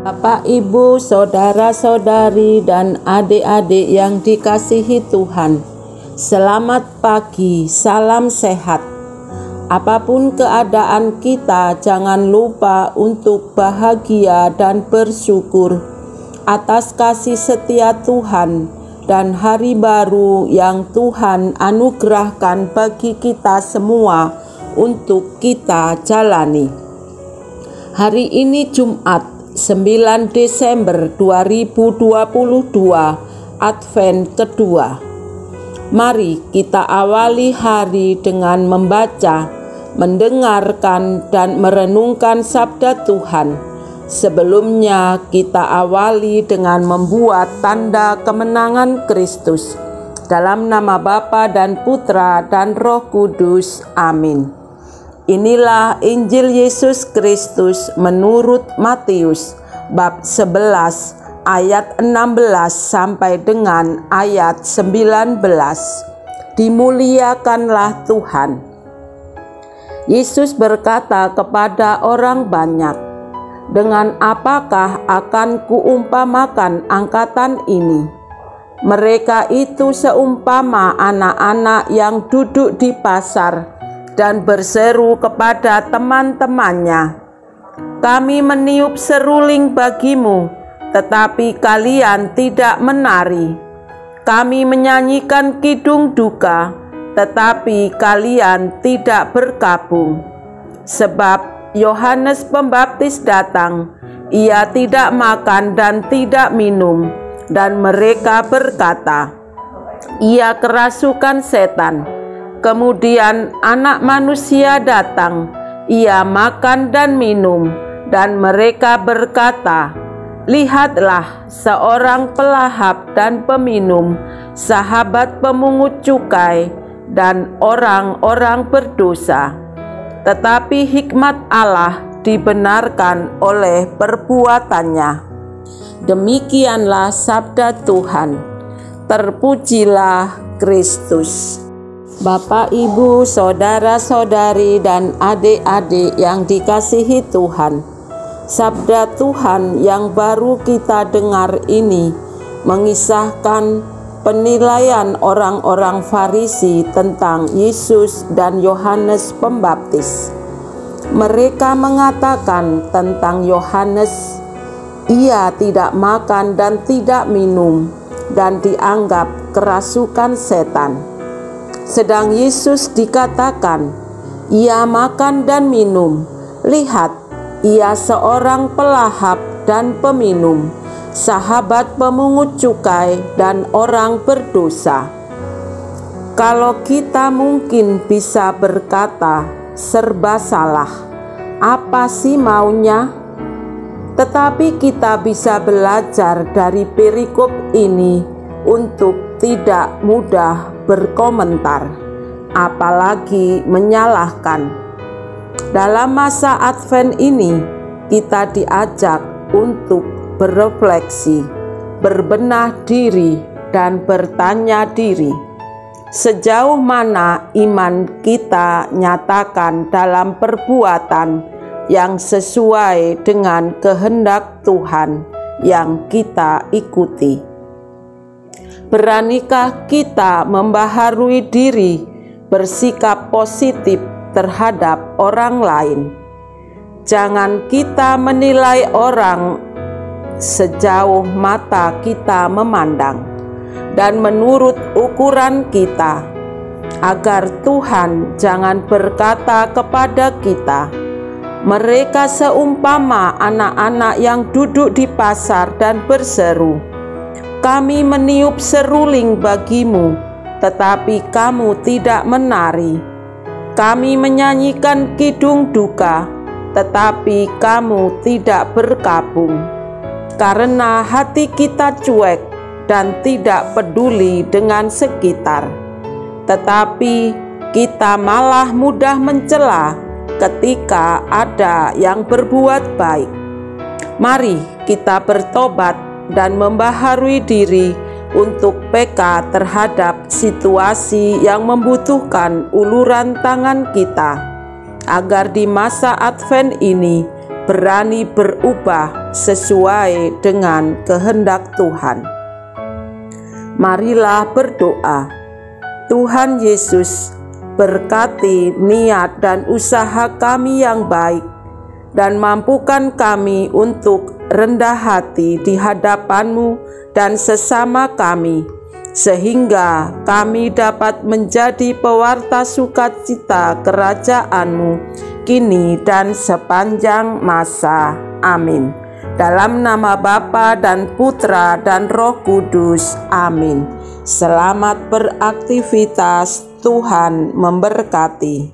Bapak, Ibu, saudara-saudari, dan adik-adik yang dikasihi Tuhan, selamat pagi, salam sehat. Apapun keadaan kita, jangan lupa untuk bahagia dan bersyukur atas kasih setia Tuhan dan hari baru yang Tuhan anugerahkan bagi kita semua untuk kita jalani. Hari ini Jumat 9 Desember 2022, Advent kedua. Mari kita awali hari dengan membaca, mendengarkan, dan merenungkan sabda Tuhan. Sebelumnya kita awali dengan membuat tanda kemenangan Kristus. Dalam nama Bapa dan Putra dan Roh Kudus. Amin. Inilah Injil Yesus Kristus menurut Matius bab 11 ayat 16 sampai dengan ayat 19. Dimuliakanlah Tuhan. Yesus berkata kepada orang banyak, "Dengan apakah akan kuumpamakan angkatan ini? Mereka itu seumpama anak-anak yang duduk di pasar dan berseru kepada teman-temannya, 'Kami meniup seruling bagimu, tetapi kalian tidak menari. Kami menyanyikan kidung duka, tetapi kalian tidak berkabung. Sebab Yohanes Pembaptis datang, ia tidak makan dan tidak minum, dan mereka berkata, ia kerasukan setan. Kemudian Anak Manusia datang, ia makan dan minum, dan mereka berkata, lihatlah seorang pelahap dan peminum, sahabat pemungut cukai dan orang-orang berdosa. Tetapi hikmat Allah dibenarkan oleh perbuatannya." Demikianlah sabda Tuhan. Terpujilah Kristus. Bapak, Ibu, saudara-saudari, dan adik-adik yang dikasihi Tuhan, sabda Tuhan yang baru kita dengar ini mengisahkan penilaian orang-orang Farisi tentang Yesus dan Yohanes Pembaptis. Mereka mengatakan tentang Yohanes, ia tidak makan dan tidak minum, dan dianggap kerasukan setan. Sedang Yesus dikatakan, ia makan dan minum. Lihat, ia seorang pelahap dan peminum, sahabat pemungut cukai dan orang berdosa. Kalau kita mungkin bisa berkata, serba salah, apa sih maunya? Tetapi kita bisa belajar dari perikop ini untuk tidak mudah berkomentar, apalagi menyalahkan. Dalam masa Advent ini, kita diajak untuk berefleksi, berbenah diri, dan bertanya diri. Sejauh mana iman kita nyatakan dalam perbuatan yang sesuai dengan kehendak Tuhan yang kita ikuti? Beranikah kita membaharui diri, bersikap positif terhadap orang lain? Jangan kita menilai orang sejauh mata kita memandang dan menurut ukuran kita, agar Tuhan jangan berkata kepada kita, mereka seumpama anak-anak yang duduk di pasar dan berseru, kami meniup seruling bagimu, tetapi kamu tidak menari. Kami menyanyikan kidung duka, tetapi kamu tidak berkabung. Karena hati kita cuek dan tidak peduli dengan sekitar, tetapi kita malah mudah mencela ketika ada yang berbuat baik. Mari kita bertobat dan membaharui diri untuk peka terhadap situasi yang membutuhkan uluran tangan kita, agar di masa Advent ini berani berubah sesuai dengan kehendak Tuhan. Marilah berdoa. Tuhan Yesus, berkati niat dan usaha kami yang baik, dan mampukan kami untuk rendah hati di hadapan-Mu dan sesama kami, sehingga kami dapat menjadi pewarta sukacita kerajaan-Mu kini dan sepanjang masa. Amin. Dalam nama Bapa dan Putra dan Roh Kudus. Amin. Selamat beraktivitas. Tuhan memberkati.